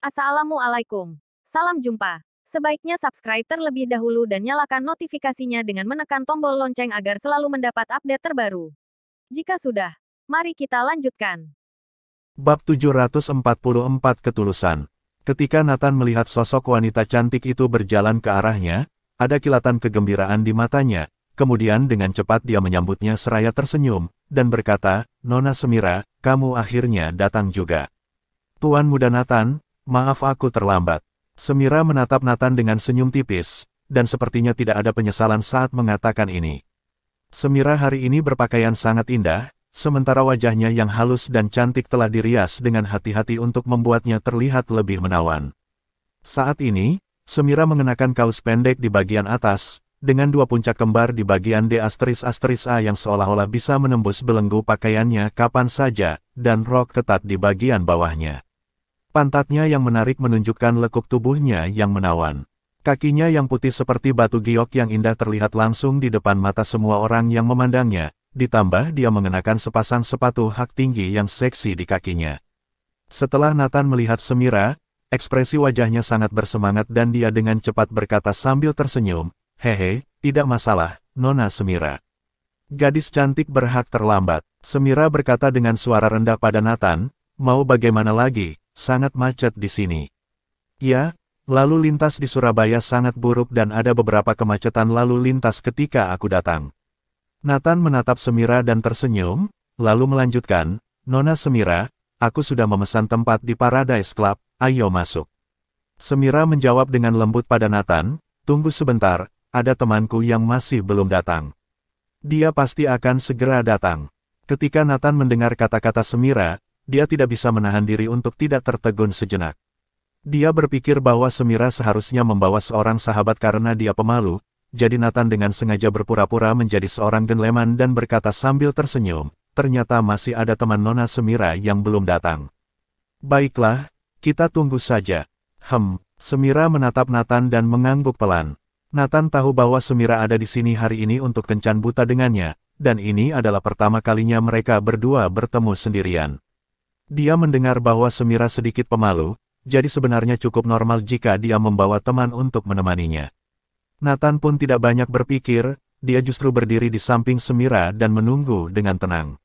Assalamualaikum. Salam jumpa. Sebaiknya subscribe terlebih dahulu dan nyalakan notifikasinya dengan menekan tombol lonceng agar selalu mendapat update terbaru. Jika sudah, mari kita lanjutkan. Bab 744 Ketulusan. Ketika Nathan melihat sosok wanita cantik itu berjalan ke arahnya, ada kilatan kegembiraan di matanya, kemudian dengan cepat dia menyambutnya seraya tersenyum, dan berkata, "Nona Semira, kamu akhirnya datang juga." "Tuan Muda Nathan, maaf aku terlambat." Semira menatap Nathan dengan senyum tipis, dan sepertinya tidak ada penyesalan saat mengatakan ini. Semira hari ini berpakaian sangat indah, sementara wajahnya yang halus dan cantik telah dirias dengan hati-hati untuk membuatnya terlihat lebih menawan. Saat ini, Semira mengenakan kaos pendek di bagian atas, dengan dua puncak kembar di bagian D**A yang seolah-olah bisa menembus belenggu pakaiannya kapan saja, dan rok ketat di bagian bawahnya. Pantatnya yang menarik menunjukkan lekuk tubuhnya yang menawan. Kakinya yang putih seperti batu giok yang indah terlihat langsung di depan mata semua orang yang memandangnya, ditambah dia mengenakan sepasang sepatu hak tinggi yang seksi di kakinya. Setelah Nathan melihat Semira, ekspresi wajahnya sangat bersemangat dan dia dengan cepat berkata sambil tersenyum, "Hehe, tidak masalah, Nona Semira. Gadis cantik berhak terlambat." Semira berkata dengan suara rendah pada Nathan, "Mau bagaimana lagi? Sangat macet di sini." "Ya, lalu lintas di Surabaya sangat buruk dan ada beberapa kemacetan lalu lintas ketika aku datang." Nathan menatap Semira dan tersenyum, lalu melanjutkan, "Nona Semira, aku sudah memesan tempat di Paradise Club, ayo masuk." Semira menjawab dengan lembut pada Nathan, "Tunggu sebentar, ada temanku yang masih belum datang. Dia pasti akan segera datang." Ketika Nathan mendengar kata-kata Semira, dia tidak bisa menahan diri untuk tidak tertegun sejenak. Dia berpikir bahwa Semira seharusnya membawa seorang sahabat karena dia pemalu, jadi Nathan dengan sengaja berpura-pura menjadi seorang gentleman dan berkata sambil tersenyum, "Ternyata masih ada teman Nona Semira yang belum datang. Baiklah, kita tunggu saja." Semira menatap Nathan dan mengangguk pelan. Nathan tahu bahwa Semira ada di sini hari ini untuk kencan buta dengannya, dan ini adalah pertama kalinya mereka berdua bertemu sendirian. Dia mendengar bahwa Semira sedikit pemalu, jadi sebenarnya cukup normal jika dia membawa teman untuk menemaninya. Nathan pun tidak banyak berpikir, dia justru berdiri di samping Semira dan menunggu dengan tenang.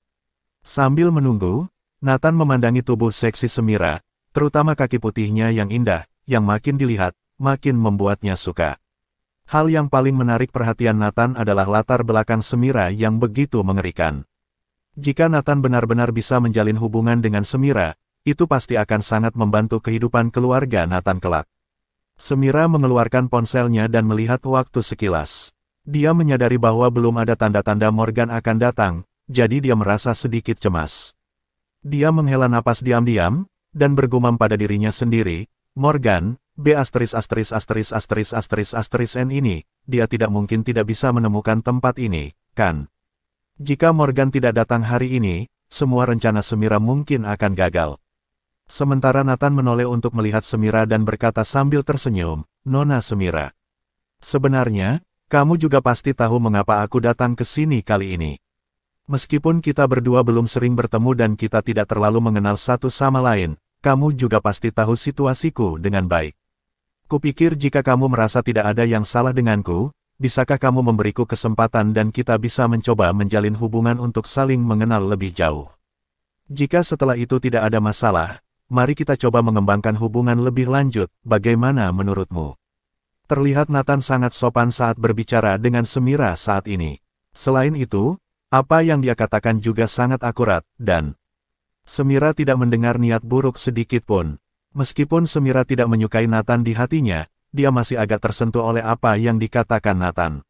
Sambil menunggu, Nathan memandangi tubuh seksi Semira, terutama kaki putihnya yang indah, yang makin dilihat, makin membuatnya suka. Hal yang paling menarik perhatian Nathan adalah latar belakang Semira yang begitu mengerikan. Jika Nathan benar-benar bisa menjalin hubungan dengan Semira, itu pasti akan sangat membantu kehidupan keluarga Nathan kelak. Semira mengeluarkan ponselnya dan melihat waktu sekilas. Dia menyadari bahwa belum ada tanda-tanda Morgan akan datang, jadi dia merasa sedikit cemas. Dia menghela napas diam-diam, dan bergumam pada dirinya sendiri, "Morgan, N ini, dia tidak mungkin tidak bisa menemukan tempat ini, kan? Jika Morgan tidak datang hari ini, semua rencana Semira mungkin akan gagal." Sementara Nathan menoleh untuk melihat Semira dan berkata sambil tersenyum, "Nona Semira. Sebenarnya, kamu juga pasti tahu mengapa aku datang ke sini kali ini. Meskipun kita berdua belum sering bertemu dan kita tidak terlalu mengenal satu sama lain, kamu juga pasti tahu situasiku dengan baik. Kupikir jika kamu merasa tidak ada yang salah denganku, bisakah kamu memberiku kesempatan dan kita bisa mencoba menjalin hubungan untuk saling mengenal lebih jauh? Jika setelah itu tidak ada masalah, mari kita coba mengembangkan hubungan lebih lanjut, bagaimana menurutmu?" Terlihat Nathan sangat sopan saat berbicara dengan Semira saat ini. Selain itu, apa yang dia katakan juga sangat akurat, dan Semira tidak mendengar niat buruk sedikit pun. Meskipun Semira tidak menyukai Nathan di hatinya, dia masih agak tersentuh oleh apa yang dikatakan Nathan.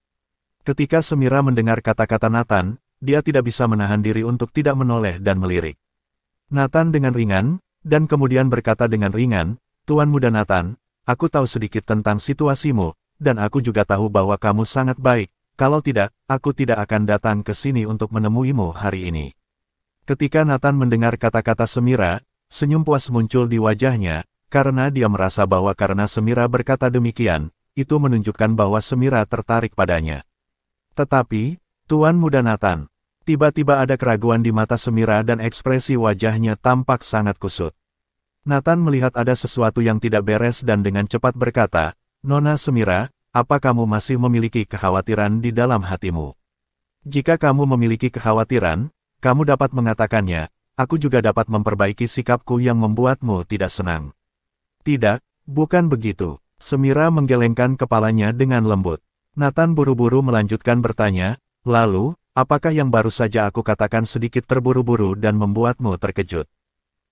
Ketika Semira mendengar kata-kata Nathan, dia tidak bisa menahan diri untuk tidak menoleh dan melirik. Nathan dengan ringan, dan kemudian berkata dengan ringan, "Tuan Muda Nathan, aku tahu sedikit tentang situasimu, dan aku juga tahu bahwa kamu sangat baik, kalau tidak, aku tidak akan datang ke sini untuk menemuimu hari ini." Ketika Nathan mendengar kata-kata Semira, senyum puas muncul di wajahnya, karena dia merasa bahwa karena Semira berkata demikian, itu menunjukkan bahwa Semira tertarik padanya. Tetapi, Tuan Muda Nathan, tiba-tiba ada keraguan di mata Semira dan ekspresi wajahnya tampak sangat kusut. Nathan melihat ada sesuatu yang tidak beres dan dengan cepat berkata, "Nona Semira, apa kamu masih memiliki kekhawatiran di dalam hatimu? Jika kamu memiliki kekhawatiran, kamu dapat mengatakannya, aku juga dapat memperbaiki sikapku yang membuatmu tidak senang." "Tidak, bukan begitu." Semira menggelengkan kepalanya dengan lembut. Nathan buru-buru melanjutkan bertanya, "Lalu, apakah yang baru saja aku katakan sedikit terburu-buru dan membuatmu terkejut?"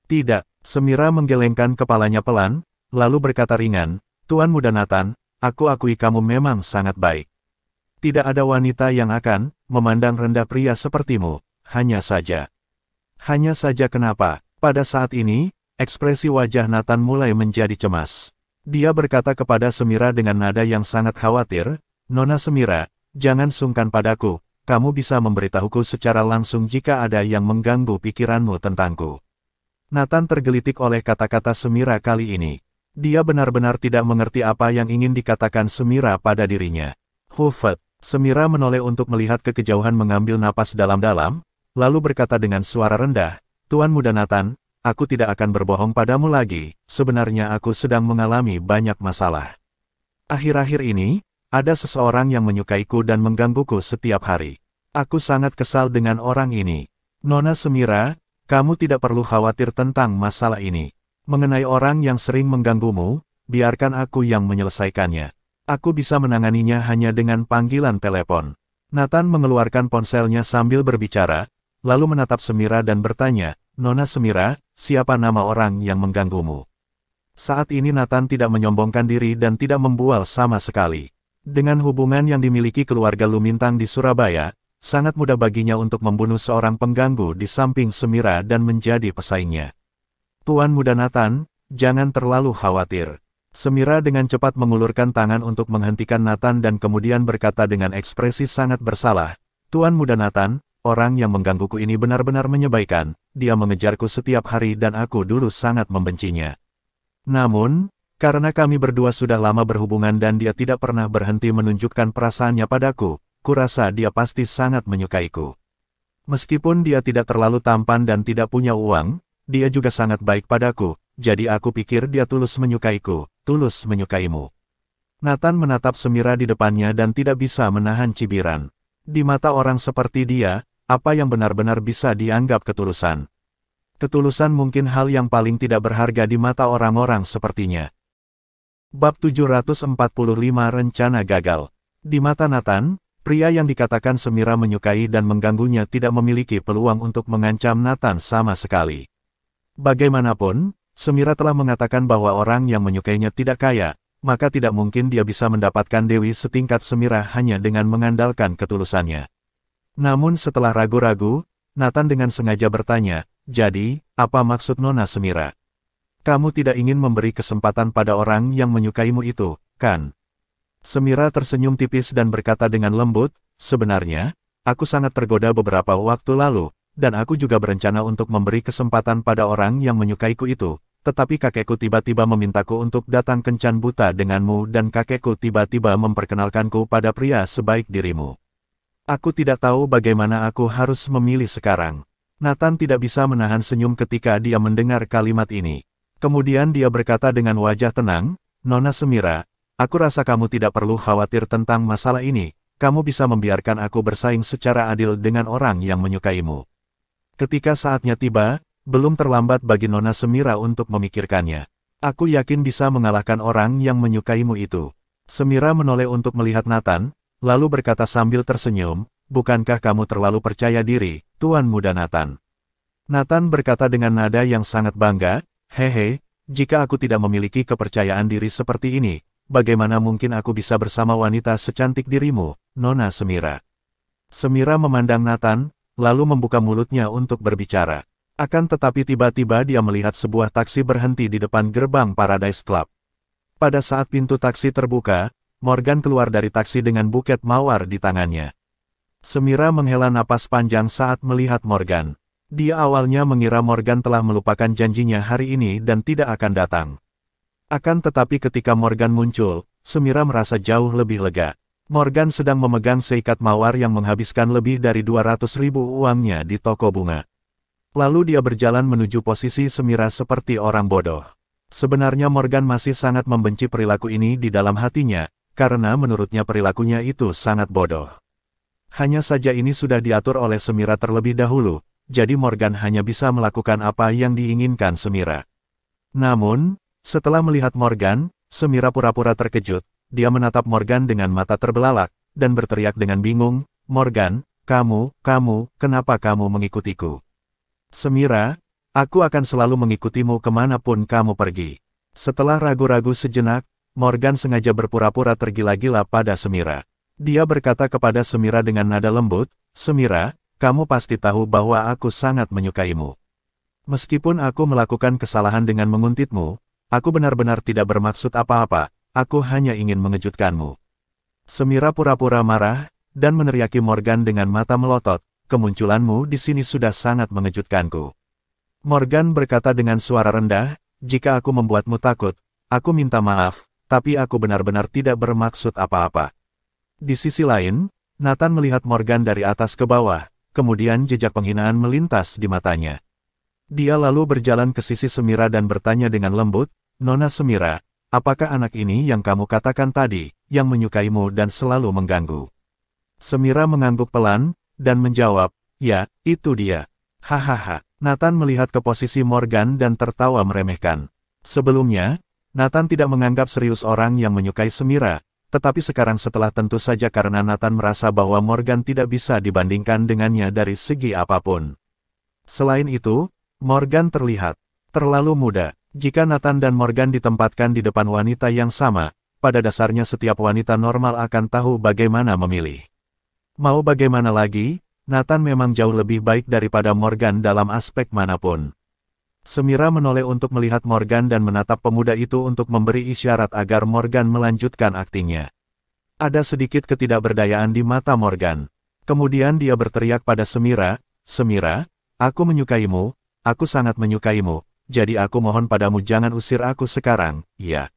"Tidak." Semira menggelengkan kepalanya pelan, lalu berkata ringan, "Tuan Muda Nathan, aku akui kamu memang sangat baik. Tidak ada wanita yang akan memandang rendah pria sepertimu, hanya saja." "Hanya saja kenapa?" Pada saat ini, ekspresi wajah Nathan mulai menjadi cemas. Dia berkata kepada Semira dengan nada yang sangat khawatir, "Nona Semira, jangan sungkan padaku, kamu bisa memberitahuku secara langsung jika ada yang mengganggu pikiranmu tentangku." Nathan tergelitik oleh kata-kata Semira kali ini. Dia benar-benar tidak mengerti apa yang ingin dikatakan Semira pada dirinya. "Hufet." Semira menoleh untuk melihat ke kejauhan mengambil napas dalam-dalam, lalu berkata dengan suara rendah, "Tuan Muda Nathan, aku tidak akan berbohong padamu lagi, sebenarnya aku sedang mengalami banyak masalah. Akhir-akhir ini, ada seseorang yang menyukaiku dan menggangguku setiap hari. Aku sangat kesal dengan orang ini. Nona Semira, kamu tidak perlu khawatir tentang masalah ini. Mengenai orang yang sering mengganggumu, biarkan aku yang menyelesaikannya. Aku bisa menanganinya hanya dengan panggilan telepon." Nathan mengeluarkan ponselnya sambil berbicara, lalu menatap Semira dan bertanya, "Nona Semira, siapa nama orang yang mengganggumu?" Saat ini Nathan tidak menyombongkan diri dan tidak membual sama sekali. Dengan hubungan yang dimiliki keluarga Lumintang di Surabaya, sangat mudah baginya untuk membunuh seorang pengganggu di samping Semira dan menjadi pesaingnya. "Tuan Muda Nathan, jangan terlalu khawatir." Semira dengan cepat mengulurkan tangan untuk menghentikan Nathan dan kemudian berkata dengan ekspresi sangat bersalah, "Tuan Muda Nathan, orang yang menggangguku ini benar-benar menyebalkan, dia mengejarku setiap hari dan aku dulu sangat membencinya. Namun, karena kami berdua sudah lama berhubungan dan dia tidak pernah berhenti menunjukkan perasaannya padaku, kurasa dia pasti sangat menyukaiku. Meskipun dia tidak terlalu tampan dan tidak punya uang, dia juga sangat baik padaku, jadi aku pikir dia tulus menyukaiku, tulus menyukaimu." Nathan menatap Semira di depannya dan tidak bisa menahan cibiran. Di mata orang seperti dia, apa yang benar-benar bisa dianggap ketulusan? Ketulusan mungkin hal yang paling tidak berharga di mata orang-orang sepertinya. Bab 745 Rencana Gagal. Di mata Nathan, pria yang dikatakan Semira menyukai dan mengganggunya tidak memiliki peluang untuk mengancam Nathan sama sekali. Bagaimanapun, Semira telah mengatakan bahwa orang yang menyukainya tidak kaya, maka tidak mungkin dia bisa mendapatkan Dewi setingkat Semira hanya dengan mengandalkan ketulusannya. Namun setelah ragu-ragu, Nathan dengan sengaja bertanya, "Jadi, apa maksud Nona Semira? Kamu tidak ingin memberi kesempatan pada orang yang menyukaimu itu, kan?" Semira tersenyum tipis dan berkata dengan lembut, "Sebenarnya, aku sangat tergoda beberapa waktu lalu, dan aku juga berencana untuk memberi kesempatan pada orang yang menyukaiku itu, tetapi kakekku tiba-tiba memintaku untuk datang kencan buta denganmu dan kakekku tiba-tiba memperkenalkanku pada pria sebaik dirimu. Aku tidak tahu bagaimana aku harus memilih sekarang." Nathan tidak bisa menahan senyum ketika dia mendengar kalimat ini. Kemudian dia berkata dengan wajah tenang, "Nona Semira, aku rasa kamu tidak perlu khawatir tentang masalah ini, kamu bisa membiarkan aku bersaing secara adil dengan orang yang menyukaimu. Ketika saatnya tiba, belum terlambat bagi Nona Semira untuk memikirkannya. Aku yakin bisa mengalahkan orang yang menyukaimu itu." Semira menoleh untuk melihat Nathan, lalu berkata sambil tersenyum, "Bukankah kamu terlalu percaya diri, Tuan Muda Nathan?" Nathan berkata dengan nada yang sangat bangga, "Hehe, jika aku tidak memiliki kepercayaan diri seperti ini, bagaimana mungkin aku bisa bersama wanita secantik dirimu, Nona Semira?" Semira memandang Nathan, lalu membuka mulutnya untuk berbicara. Akan tetapi tiba-tiba dia melihat sebuah taksi berhenti di depan gerbang Paradise Club. Pada saat pintu taksi terbuka, Morgan keluar dari taksi dengan buket mawar di tangannya. Semira menghela napas panjang saat melihat Morgan. Dia awalnya mengira Morgan telah melupakan janjinya hari ini dan tidak akan datang. Akan tetapi ketika Morgan muncul, Semira merasa jauh lebih lega. Morgan sedang memegang seikat mawar yang menghabiskan lebih dari 200.000 uangnya di toko bunga. Lalu dia berjalan menuju posisi Semira seperti orang bodoh. Sebenarnya Morgan masih sangat membenci perilaku ini di dalam hatinya, karena menurutnya perilakunya itu sangat bodoh. Hanya saja ini sudah diatur oleh Semira terlebih dahulu, jadi Morgan hanya bisa melakukan apa yang diinginkan Semira. Namun, setelah melihat Morgan, Semira pura-pura terkejut. Dia menatap Morgan dengan mata terbelalak, dan berteriak dengan bingung, "Morgan, kamu, kenapa kamu mengikutiku?" "Semira, aku akan selalu mengikutimu kemanapun kamu pergi." Setelah ragu-ragu sejenak, Morgan sengaja berpura-pura tergila-gila pada Semira. Dia berkata kepada Semira dengan nada lembut, "Semira, kamu pasti tahu bahwa aku sangat menyukaimu. Meskipun aku melakukan kesalahan dengan menguntitmu, aku benar-benar tidak bermaksud apa-apa, aku hanya ingin mengejutkanmu." Semira pura-pura marah, dan meneriaki Morgan dengan mata melotot, "Kemunculanmu di sini sudah sangat mengejutkanku." Morgan berkata dengan suara rendah, "Jika aku membuatmu takut, aku minta maaf, tapi aku benar-benar tidak bermaksud apa-apa." Di sisi lain, Nathan melihat Morgan dari atas ke bawah, kemudian jejak penghinaan melintas di matanya. Dia lalu berjalan ke sisi Semira dan bertanya dengan lembut, "Nona Semira, apakah anak ini yang kamu katakan tadi, yang menyukaimu dan selalu mengganggu?" Semira mengangguk pelan, dan menjawab, "Ya, itu dia." Hahaha. Nathan melihat ke posisi Morgan dan tertawa meremehkan. Sebelumnya, Nathan tidak menganggap serius orang yang menyukai Semira, tetapi sekarang setelah tentu saja karena Nathan merasa bahwa Morgan tidak bisa dibandingkan dengannya dari segi apapun. Selain itu, Morgan terlihat terlalu muda. Jika Nathan dan Morgan ditempatkan di depan wanita yang sama, pada dasarnya setiap wanita normal akan tahu bagaimana memilih. Mau bagaimana lagi, Nathan memang jauh lebih baik daripada Morgan dalam aspek manapun. Semira menoleh untuk melihat Morgan dan menatap pemuda itu untuk memberi isyarat agar Morgan melanjutkan aktingnya. Ada sedikit ketidakberdayaan di mata Morgan. Kemudian dia berteriak pada Semira, "Semira, aku menyukaimu, aku sangat menyukaimu, jadi aku mohon padamu jangan usir aku sekarang, ya.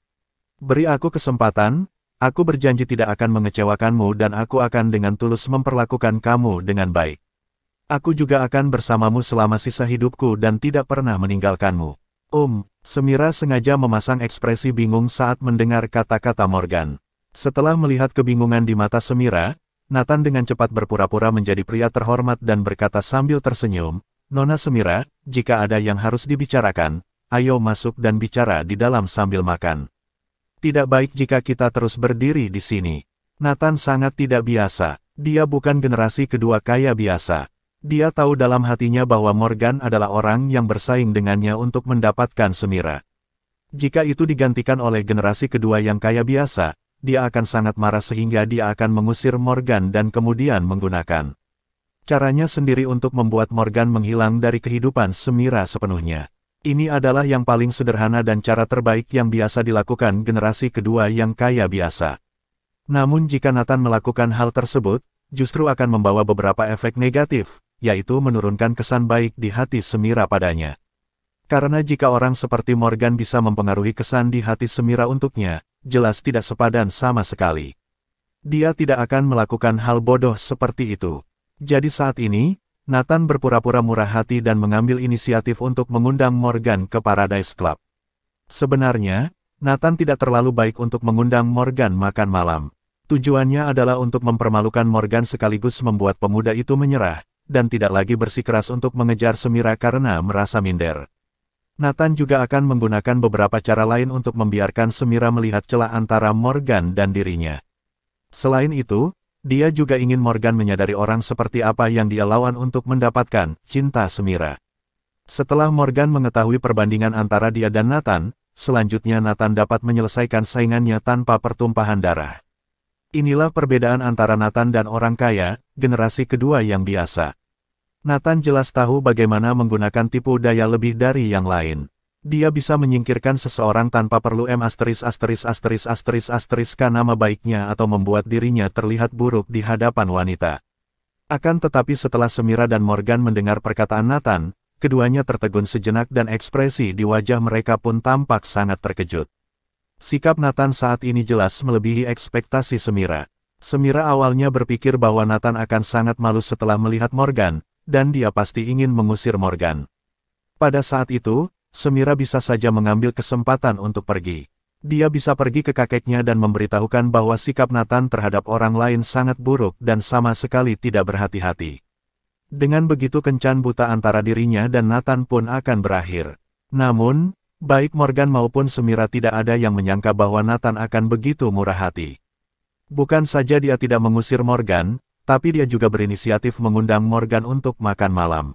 Beri aku kesempatan, aku berjanji tidak akan mengecewakanmu dan aku akan dengan tulus memperlakukan kamu dengan baik. Aku juga akan bersamamu selama sisa hidupku dan tidak pernah meninggalkanmu." Semira sengaja memasang ekspresi bingung saat mendengar kata-kata Morgan. Setelah melihat kebingungan di mata Semira, Nathan dengan cepat berpura-pura menjadi pria terhormat dan berkata sambil tersenyum, "Nona Semira, jika ada yang harus dibicarakan, ayo masuk dan bicara di dalam sambil makan. Tidak baik jika kita terus berdiri di sini." Nathan sangat tidak biasa. Dia bukan generasi kedua kaya biasa. Dia tahu dalam hatinya bahwa Morgan adalah orang yang bersaing dengannya untuk mendapatkan Semira. Jika itu digantikan oleh generasi kedua yang kaya biasa, dia akan sangat marah sehingga dia akan mengusir Morgan dan kemudian menggunakan caranya sendiri untuk membuat Morgan menghilang dari kehidupan Semira sepenuhnya. Ini adalah yang paling sederhana dan cara terbaik yang biasa dilakukan generasi kedua yang kaya biasa. Namun jika Nathan melakukan hal tersebut, justru akan membawa beberapa efek negatif, yaitu menurunkan kesan baik di hati Semira padanya. Karena jika orang seperti Morgan bisa mempengaruhi kesan di hati Semira untuknya, jelas tidak sepadan sama sekali. Dia tidak akan melakukan hal bodoh seperti itu. Jadi saat ini, Nathan berpura-pura murah hati dan mengambil inisiatif untuk mengundang Morgan ke Paradise Club. Sebenarnya, Nathan tidak terlalu baik untuk mengundang Morgan makan malam. Tujuannya adalah untuk mempermalukan Morgan sekaligus membuat pemuda itu menyerah, dan tidak lagi bersikeras untuk mengejar Semira karena merasa minder. Nathan juga akan menggunakan beberapa cara lain untuk membiarkan Semira melihat celah antara Morgan dan dirinya. Selain itu, dia juga ingin Morgan menyadari orang seperti apa yang dia lawan untuk mendapatkan cinta Semira. Setelah Morgan mengetahui perbandingan antara dia dan Nathan, selanjutnya Nathan dapat menyelesaikan saingannya tanpa pertumpahan darah. Inilah perbedaan antara Nathan dan orang kaya, generasi kedua yang biasa. Nathan jelas tahu bagaimana menggunakan tipu daya lebih dari yang lain. Dia bisa menyingkirkan seseorang tanpa perlu nama baiknya atau membuat dirinya terlihat buruk di hadapan wanita. Akan tetapi setelah Semira dan Morgan mendengar perkataan Nathan, keduanya tertegun sejenak dan ekspresi di wajah mereka pun tampak sangat terkejut. Sikap Nathan saat ini jelas melebihi ekspektasi Semira. Semira awalnya berpikir bahwa Nathan akan sangat malu setelah melihat Morgan, dan dia pasti ingin mengusir Morgan. Pada saat itu, Semira bisa saja mengambil kesempatan untuk pergi. Dia bisa pergi ke kakeknya dan memberitahukan bahwa sikap Nathan terhadap orang lain sangat buruk dan sama sekali tidak berhati-hati. Dengan begitu kencan buta antara dirinya dan Nathan pun akan berakhir. Namun, baik Morgan maupun Semira tidak ada yang menyangka bahwa Nathan akan begitu murah hati. Bukan saja dia tidak mengusir Morgan, tapi dia juga berinisiatif mengundang Morgan untuk makan malam.